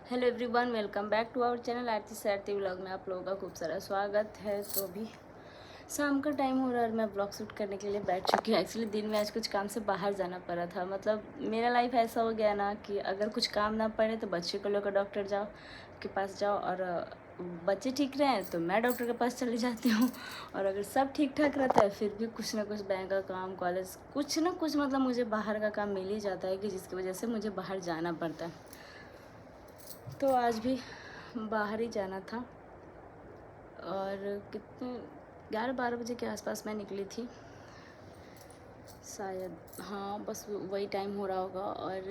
Hello everyone, welcome back to our channel Aarti Sarti vlog में आप लोगों का खूब सारा स्वागत है। तो अभी शाम का टाइम हो रहा है और मैं ब्लॉग शूट करने के लिए बैठ चुकी हूँ। एक्चुअली दिन में आज कुछ काम से बाहर जाना पड़ा था। मतलब मेरा लाइफ ऐसा हो गया ना कि अगर कुछ काम ना पड़े तो बच्चे को लेकर डॉक्टर जाओ के पास जाओ, और बच्चे ठीक रहें तो मैं डॉक्टर के पास चली जाती हूँ। और अगर सब ठीक ठाक रहता है फिर भी कुछ ना कुछ बैंक का काम, कॉलेज, कुछ ना कुछ मतलब मुझे बाहर का काम मिल ही जाता है कि जिसकी वजह से मुझे बाहर जाना पड़ता है। तो आज भी बाहर ही जाना था और कितने 11-12 बजे के आसपास मैं निकली थी शायद। हाँ, बस वही टाइम हो रहा होगा। और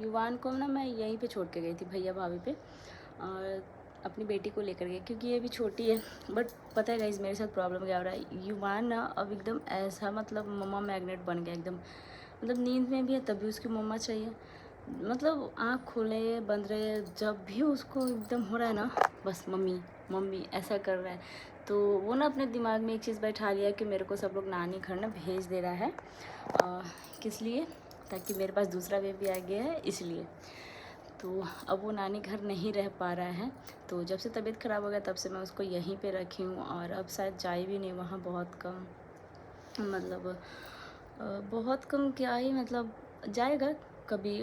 युवान को ना मैं यहीं पे छोड़ के गई थी, भैया भाभी पे, और अपनी बेटी को लेकर गई क्योंकि ये भी छोटी है। बट पता है गाइस मेरे साथ प्रॉब्लम क्या हो रहा है, युवान ना अब एकदम ऐसा मतलब मम्मा मैग्नेट बन गया एकदम। मतलब नींद में भी है तभी उसकी मम्मा चाहिए। मतलब आँख खोले बंद रहे जब भी उसको एकदम हो रहा है ना, बस मम्मी मम्मी ऐसा कर रहा है। तो वो ना अपने दिमाग में एक चीज़ बैठा लिया कि मेरे को सब लोग नानी घर ना भेज दे रहा है। किस लिए? ताकि मेरे पास दूसरा बेबी आ गया है इसलिए। तो अब वो नानी घर नहीं रह पा रहा है। तो जब से तबीयत ख़राब हो गया तब से मैं उसको यहीं पे रखी हूँ और अब शायद जाए भी नहीं वहाँ, बहुत कम। मतलब बहुत कम क्या ही, मतलब जाएगा कभी,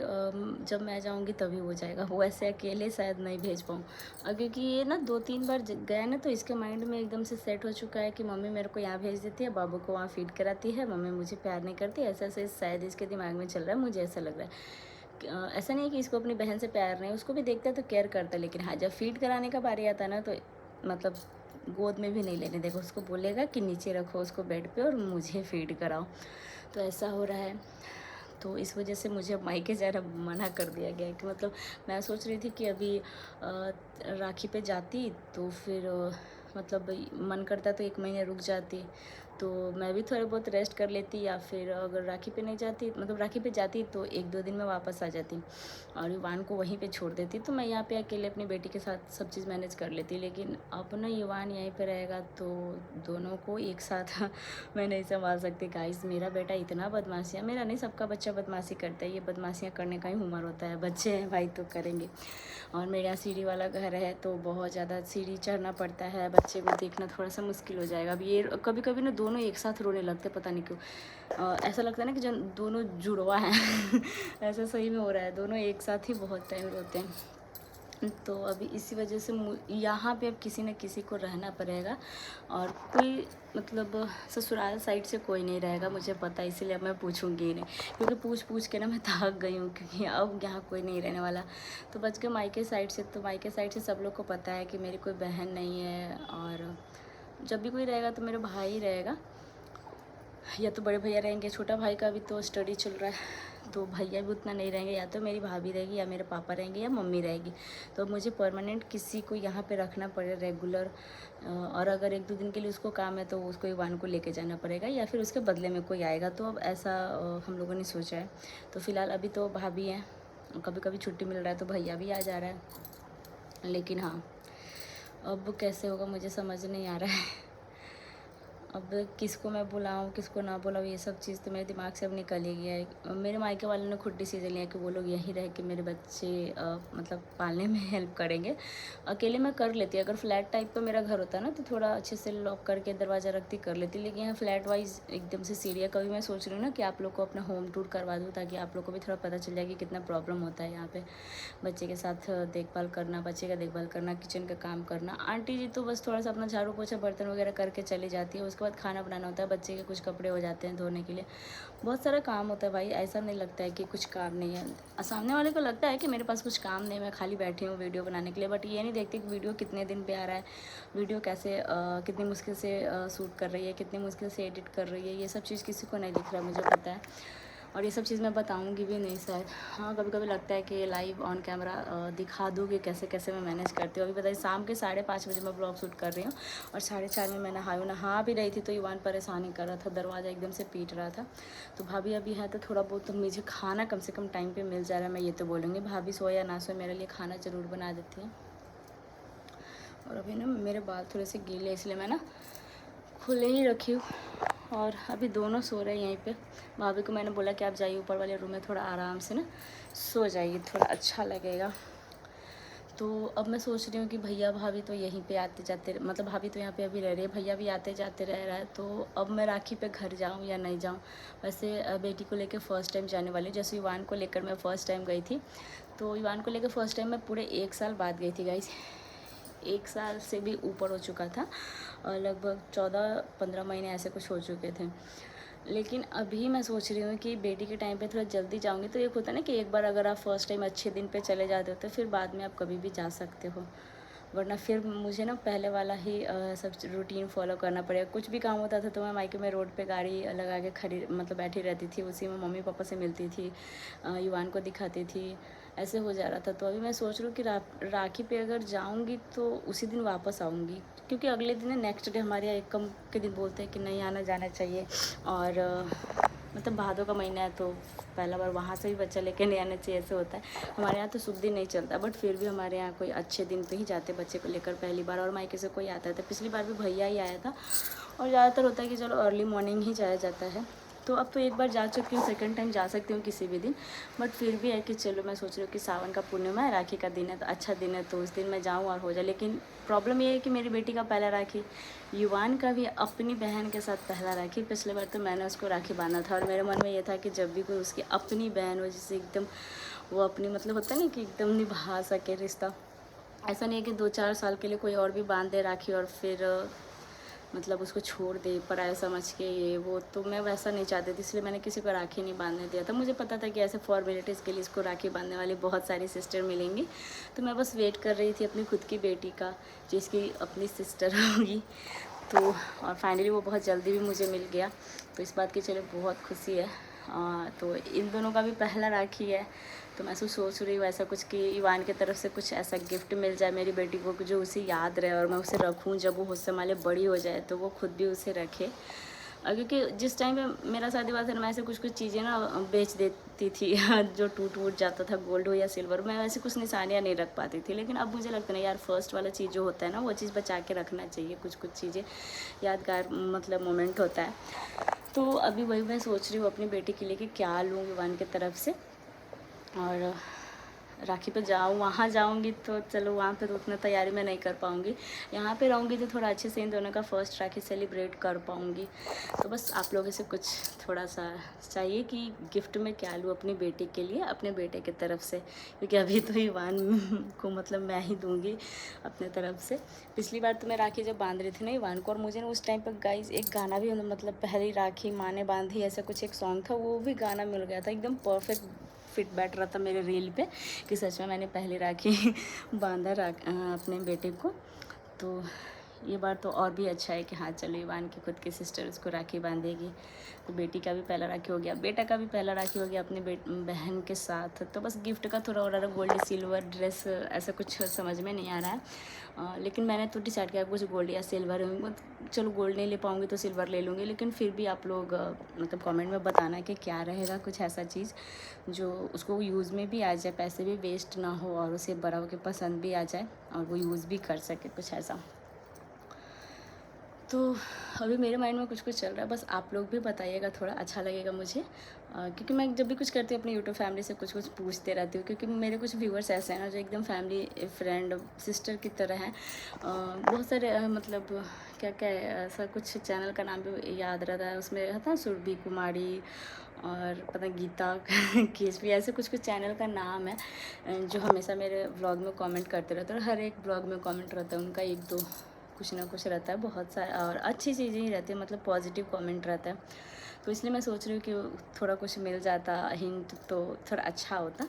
जब मैं जाऊंगी तभी वो जाएगा। वो ऐसे अकेले शायद नहीं भेज पाऊँ। क्योंकि ये ना 2-3 बार गया ना तो इसके माइंड में एकदम से सेट हो चुका है कि मम्मी मेरे को यहाँ भेज देती है, बाबू को वहाँ फीड कराती है, मम्मी मुझे प्यार नहीं करती। ऐसा ऐसे शायद इसके दिमाग में चल रहा है, मुझे ऐसा लग रहा है। ऐसा नहीं है कि इसको अपनी बहन से प्यार नहीं, उसको भी देखता है तो केयर करता है, लेकिन हाँ जब फीड कराने का बारी आता है ना तो मतलब गोद में भी नहीं लेने देगा। उसको बोलेगा कि नीचे रखो उसको बेड पे और मुझे फीड कराओ। तो ऐसा हो रहा है। तो इस वजह से मुझे अब मायके जाना मना कर दिया गया है कि मतलब मैं सोच रही थी कि अभी राखी पे जाती तो फिर मतलब मन करता तो 1 महीने रुक जाती, तो मैं भी थोड़ा बहुत रेस्ट कर लेती, या फिर अगर राखी पे नहीं जाती, मतलब राखी पे जाती तो 1-2 दिन में वापस आ जाती और युवान को वहीं पे छोड़ देती, तो मैं यहाँ पे अकेले अपनी बेटी के साथ सब चीज़ मैनेज कर लेती। लेकिन अब ना युवान यहीं पे रहेगा तो दोनों को एक साथ मैं नहीं संभाल सकती गाइस। मेरा बेटा इतना बदमाशियाँ, मेरा नहीं सबका बच्चा बदमाशी करता है, ये बदमाशियाँ करने का ही उम्र होता है, बच्चे हैं भाई तो करेंगे। और मेरे यहाँ सीढ़ी वाला घर है तो बहुत ज़्यादा सीढ़ी चढ़ना पड़ता है, बच्चे को देखना थोड़ा सा मुश्किल हो जाएगा। अब ये कभी कभी ना दोनों एक साथ रोने लगते, पता नहीं क्यों। ऐसा लगता है ना कि जो दोनों जुड़वा हैं ऐसा सही में हो रहा है, दोनों एक साथ ही बहुत टाइम रोते हैं। तो अभी इसी वजह से यहाँ पे अब किसी न किसी को रहना पड़ेगा, और कोई मतलब ससुराल साइड से कोई नहीं रहेगा मुझे पता है, इसीलिए अब मैं पूछूंगी ही नहीं, क्योंकि पूछ पूछ के ना मैं थक गई हूँ, क्योंकि अब यहाँ कोई नहीं रहने वाला। तो बच के मायके साइड से, तो मायके साइड से सब लोग को पता है कि मेरी कोई बहन नहीं है, और जब भी कोई रहेगा तो मेरा भाई ही रहेगा, या तो बड़े भैया रहेंगे। छोटा भाई का भी तो स्टडी चल रहा है तो भैया भी उतना नहीं रहेंगे, या तो मेरी भाभी रहेगी, या मेरे पापा रहेंगे, या मम्मी रहेगी। तो मुझे परमानेंट किसी को यहाँ पे रखना पड़ेगा रेगुलर। और अगर 1-2 दिन के लिए उसको काम है तो उसको युवान को लेके जाना पड़ेगा, या फिर उसके बदले में कोई आएगा। तो अब ऐसा हम लोगों ने सोचा है। तो फ़िलहाल अभी तो भाभी हैं, कभी कभी छुट्टी मिल रहा है तो भैया भी आ जा रहा है। लेकिन हाँ, अब कैसे होगा मुझे समझ नहीं आ रहा है। अब किसको मैं बुलाऊँ किसको ना बुलाऊँ, ये सब चीज़ तो मेरे दिमाग से अब निकल ही गया है। मेरे मायके वालों ने खुद डिसीजन लिया कि वो लोग यहीं रह के मेरे बच्चे मतलब पालने में हेल्प करेंगे। अकेले मैं कर लेती, अगर फ्लैट टाइप का मेरा घर होता ना तो थोड़ा अच्छे से लॉक करके दरवाज़ा रखती, कर लेती। लेकिन यहाँ फ्लैट वाइज एकदम से सीढ़ियाँ, कभी मैं सोच रही हूँ ना कि आप लोग को अपना होम टूर करवा दूँ, ताकि आप लोग को भी थोड़ा पता चल जाए कि कितना प्रॉब्लम होता है यहाँ पे बच्चे के साथ देखभाल करना, बच्चे का देखभाल करना, किचन का काम करना। आंटी जी तो बस थोड़ा सा अपना झाड़ू पोछा बर्तन वगैरह करके चली जाती है, उसके बाद खाना बनाना होता है, बच्चे के कुछ कपड़े हो जाते हैं धोने के लिए, बहुत सारा काम होता है भाई। ऐसा नहीं लगता है कि कुछ काम नहीं है, सामने वाले को लगता है कि मेरे पास कुछ काम नहीं, मैं खाली बैठी हूँ वीडियो बनाने के लिए, बट ये नहीं देखते कि वीडियो कितने दिन पे आ रहा है, वीडियो कैसे कितनी मुश्किल से शूट कर रही है, कितनी मुश्किल से एडिट कर रही है। ये सब चीज़ किसी को नहीं दिख रहा, मुझे पता है, और ये सब चीज़ मैं बताऊंगी भी नहीं शायद। हाँ, कभी कभी लगता है कि लाइव ऑन कैमरा दिखा दूँ कि कैसे कैसे मैं मैनेज करती हूँ। अभी बताइए शाम के 5:30 बजे मैं ब्लॉग शूट कर रही हूँ और 4:30 में मैं नहा भी रही थी तो युवान परेशानी कर रहा था, दरवाज़ा एकदम से पीट रहा था। तो भाभी अभी है तो थोड़ा बहुत तो मुझे खाना कम से कम टाइम पर मिल जा रहा है, मैं ये तो बोलूँगी। भाभी सोए या ना सोए मेरे लिए खाना ज़रूर बना देती है। और अभी ना मेरे बाल थोड़े से गीले इसलिए मैं ना खुले ही रखी हूँ, और अभी दोनों सो रहे हैं यहीं पे। भाभी को मैंने बोला कि आप जाइए ऊपर वाले रूम में, थोड़ा आराम से ना सो जाइए, थोड़ा अच्छा लगेगा। तो अब मैं सोच रही हूँ कि भैया भाभी तो यहीं पे आते जाते, मतलब भाभी तो यहाँ पे अभी रह रही है, भैया भी आते जाते रह रहा है, तो अब मैं राखी पे घर जाऊँ या नहीं जाऊँ। वैसे बेटी को लेकर फ़र्स्ट टाइम जाने वाली हूँ। जैसे युवान को लेकर मैं फ़र्स्ट टाइम गई थी, तो युवान को लेकर फ़र्स्ट टाइम मैं पूरे 1 साल बाद गई थी गाइस। 1 साल से भी ऊपर हो चुका था और लगभग 14-15 महीने ऐसे कुछ हो चुके थे। लेकिन अभी मैं सोच रही हूँ कि बेटी के टाइम पे थोड़ा जल्दी जाऊँगी, तो एक होता है ना कि एक बार अगर आप फर्स्ट टाइम अच्छे दिन पे चले जाते हो तो फिर बाद में आप कभी भी जा सकते हो, वरना फिर मुझे ना पहले वाला ही सब रूटीन फॉलो करना पड़ेगा। कुछ भी काम होता था तो मैं मायके में रोड पे गाड़ी लगा के खड़ी मतलब बैठी रहती थी, उसी में मम्मी पापा से मिलती थी, युवान को दिखाती थी, ऐसे हो जा रहा था। तो अभी मैं सोच रही हूँ कि राखी पे अगर जाऊँगी तो उसी दिन वापस आऊँगी, क्योंकि अगले दिन नेक्स्ट डे हमारे यहाँ एकम के दिन बोलते हैं कि नहीं आना जाना चाहिए। और मतलब भादों का महीना है तो पहला बार वहाँ से भी बच्चा लेके नहीं आना चाहिए, ऐसे होता है। हमारे यहाँ तो शुभ दिन नहीं चलता, बट फिर भी हमारे यहाँ कोई अच्छे दिन पे ही जाते बच्चे को लेकर पहली बार, और मायके से कोई आता है। तो पिछली बार भी भैया ही आया था, और ज़्यादातर होता है कि चलो अर्ली मॉर्निंग ही जाया जाता है। तो अब तो एक बार जा चुकी हूँ, सेकंड टाइम जा सकती हूँ किसी भी दिन, बट फिर भी है कि चलो मैं सोच रही हूँ कि सावन का पूर्णिमा है, राखी का दिन है, तो अच्छा दिन है, तो उस दिन मैं जाऊँ और हो जाए। लेकिन प्रॉब्लम ये है कि मेरी बेटी का पहला राखी, युवान का भी अपनी बहन के साथ पहला राखी। पिछले बार तो मैंने उसको राखी बांधा था, और मेरे मन में ये था कि जब भी कोई उसकी अपनी बहन हो, जिससे एकदम वो अपनी मतलब होता है ना कि एकदम निभा सके रिश्ता, ऐसा नहीं है कि 2-4 साल के लिए कोई और भी बांध दे राखी और फिर मतलब उसको छोड़ दे पराया समझ के, ये वो, तो मैं वैसा नहीं चाहती थी, इसलिए मैंने किसी को राखी नहीं बांधने दिया था। मुझे पता था कि ऐसे फॉर्मेलिटीज़ के लिए इसको राखी बांधने वाली बहुत सारी सिस्टर मिलेंगी, तो मैं बस वेट कर रही थी अपनी खुद की बेटी का, जिसकी अपनी सिस्टर होगी। तो और फाइनली वो बहुत जल्दी भी मुझे मिल गया, तो इस बात की चलो बहुत खुशी है। तो इन दोनों का भी पहला राखी है, तो मैं सोच रही हूँ ऐसा कुछ कि ईवान की तरफ से कुछ ऐसा गिफ्ट मिल जाए मेरी बेटी को जो उसे याद रहे, और मैं उसे रखूँ जब वो होश संभाले बड़ी हो जाए तो वो खुद भी उसे रखे। क्योंकि जिस टाइम पे मेरा शादी हुआ था मैं ऐसे कुछ चीज़ें ना बेच देती थी जो टूट जाता था, गोल्ड हो या सिल्वर, मैं वैसे कुछ निशानियाँ नहीं रख पाती थी। लेकिन अब मुझे लगता है यार फर्स्ट वाला चीज़ जो होता है ना वो चीज़ बचा के रखना चाहिए, कुछ चीज़ें यादगार मतलब मोमेंट होता है। तो अभी वही मैं सोच रही हूँ अपनी बेटी के लिए कि क्या लूँ ईवान की तरफ से। और राखी पे जाऊँ, वहाँ जाऊँगी तो चलो वहाँ पे तो उतना तैयारी मैं नहीं कर पाऊँगी, यहाँ पे रहूँगी तो थोड़ा अच्छे से इन दोनों का फर्स्ट राखी सेलिब्रेट कर पाऊँगी। तो बस आप लोगों से कुछ थोड़ा सा चाहिए कि गिफ्ट में क्या लूँ अपनी बेटी के लिए, अपने बेटे की तरफ से, क्योंकि अभी तो ईवान को मतलब मैं ही दूँगी अपने तरफ से। पिछली बार तो मैं राखी जब बांध रही थी ना ईवान को, और मुझे ना उस टाइम पर गाइस एक गाना भी मतलब पहली राखी माँ ने बांधी ऐसा कुछ एक सॉन्ग था, वो भी गाना मिल गया था, एकदम परफेक्ट फिट बैठ रहा था मेरे रील पे कि सच में मैंने पहली राखी बांधा अपने बेटे को। तो ये बार तो और भी अच्छा है कि हाँ चलो ईवान की खुद की सिस्टर उसको राखी बांधेगी, तो बेटी का भी पहला राखी हो गया, बेटा का भी पहला राखी हो गया अपनी बहन के साथ। तो बस गिफ्ट का थोड़ा ऑर्डर, गोल्ड सिल्वर ड्रेस ऐसा कुछ समझ में नहीं आ रहा है। लेकिन मैंने तो डिसाइड किया कुछ गोल्ड या सिल्वर, चलो गोल्ड नहीं ले पाऊँगी तो सिल्वर ले लूँगी। लेकिन फिर भी आप लोग मतलब कमेंट में बताना कि क्या रहेगा कुछ ऐसा चीज़ जो उसको यूज़ में भी आ जाए, पैसे भी वेस्ट ना हो, और उसे बड़ा होकर पसंद भी आ जाए और वो यूज़ भी कर सके, कुछ ऐसा। तो अभी मेरे माइंड में कुछ चल रहा है, बस आप लोग भी बताइएगा, थोड़ा अच्छा लगेगा मुझे। क्योंकि मैं जब भी कुछ करती हूँ अपनी यूट्यूब फैमिली से कुछ पूछते रहती हूँ, क्योंकि मेरे कुछ व्यूअर्स ऐसे हैं ना जो एकदम फैमिली फ्रेंड सिस्टर की तरह हैं। बहुत सारे मतलब क्या क्या है, ऐसा कुछ चैनल का नाम भी याद रहता है, उसमें रहता है सुरभि कुमारी और पता गीता केसवी, ऐसे कुछ चैनल का नाम है जो हमेशा मेरे व्लॉग में कमेंट करते रहते हैं, और हर एक व्लॉग में कमेंट रहता है उनका, एक दो कुछ ना कुछ रहता है, बहुत सारा और अच्छी चीज़ें ही रहती है, मतलब पॉजिटिव कमेंट रहता है। तो इसलिए मैं सोच रही हूँ कि थोड़ा कुछ मिल जाता हिंट तो थोड़ा अच्छा होता।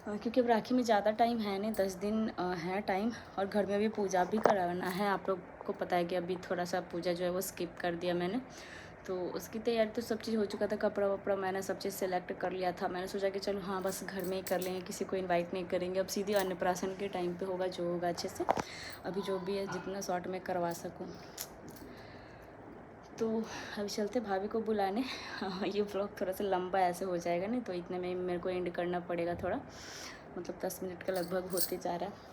क्योंकि अब राखी में ज़्यादा टाइम है नहीं, 10 दिन है टाइम, और घर में अभी पूजा भी कराना है। आप लोग को पता है कि अभी थोड़ा सा पूजा जो है वो स्किप कर दिया मैंने, तो उसकी तैयारी तो सब चीज़ हो चुका था, कपड़ा वपड़ा मैंने सब चीज़ सेलेक्ट कर लिया था। मैंने सोचा कि चलो हाँ बस घर में ही कर लेंगे, किसी को इनवाइट नहीं करेंगे, अब सीधी अन्नप्राशन के टाइम पे होगा जो होगा अच्छे से। अभी जो भी है जितना शॉर्ट में करवा सकूँ। तो अभी चलते भाभी को बुलाने। ये व्लॉग थोड़ा सा लंबा ऐसे हो जाएगा नहीं, तो इतने में मेरे को एंड करना पड़ेगा थोड़ा, मतलब 10 मिनट का लगभग होते जा रहा है।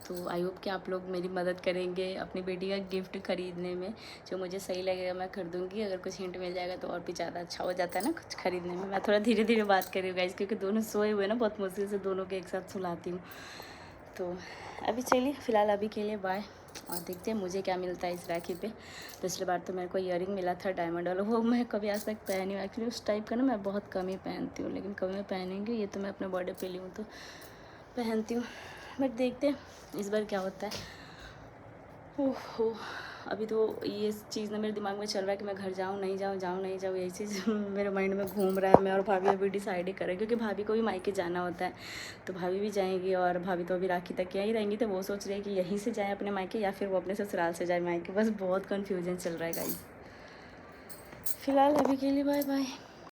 तो आई होप कि आप लोग मेरी मदद करेंगे अपनी बेटी का गिफ्ट खरीदने में, जो मुझे सही लगेगा मैं खरीदूँगी। अगर कुछ हिंट मिल जाएगा तो और भी ज़्यादा अच्छा हो जाता है ना कुछ खरीदने में। मैं थोड़ा धीरे धीरे बात कर रही हूँ गाइस, क्योंकि दोनों सोए हुए ना, बहुत मुश्किल से दोनों के एक साथ सुलाती हूँ। तो अभी चलिए फ़िलहाल अभी के लिए बाय, और देखते हैं मुझे क्या मिलता है इस राखी पे। पिछली बार तो मेरे को ईयरिंग मिला था डायमंड वाला, वो मैं कभी आज तक पहनी हूँ। एक्चुअली उस टाइप का ना मैं बहुत कम ही पहनती हूँ, लेकिन कभी मैं पहनेंगी। ये तो मैं अपने बर्थडे पे ली हूँ तो पहनती हूँ, बट देखते हैं इस बार क्या होता है। ओहो, अभी तो ये चीज़ ना मेरे दिमाग में चल रहा है कि मैं घर जाऊँ नहीं जाऊँ, जाऊँ नहीं जाऊँ, यही चीज़ मेरे माइंड में घूम रहा है। मैं और भाभी अभी डिसाइड ही करें, क्योंकि भाभी को भी मायके जाना होता है, तो भाभी भी जाएंगी, और भाभी तो अभी राखी तक यहीं रहेंगी। तो वो सोच रही है कि यहीं से जाए अपने मायके, या फिर वो अपने ससुराल से जाए मायके। बस बहुत कन्फ्यूजन चल रहा है गाइस। फिलहाल अभी के लिए बाय बाय।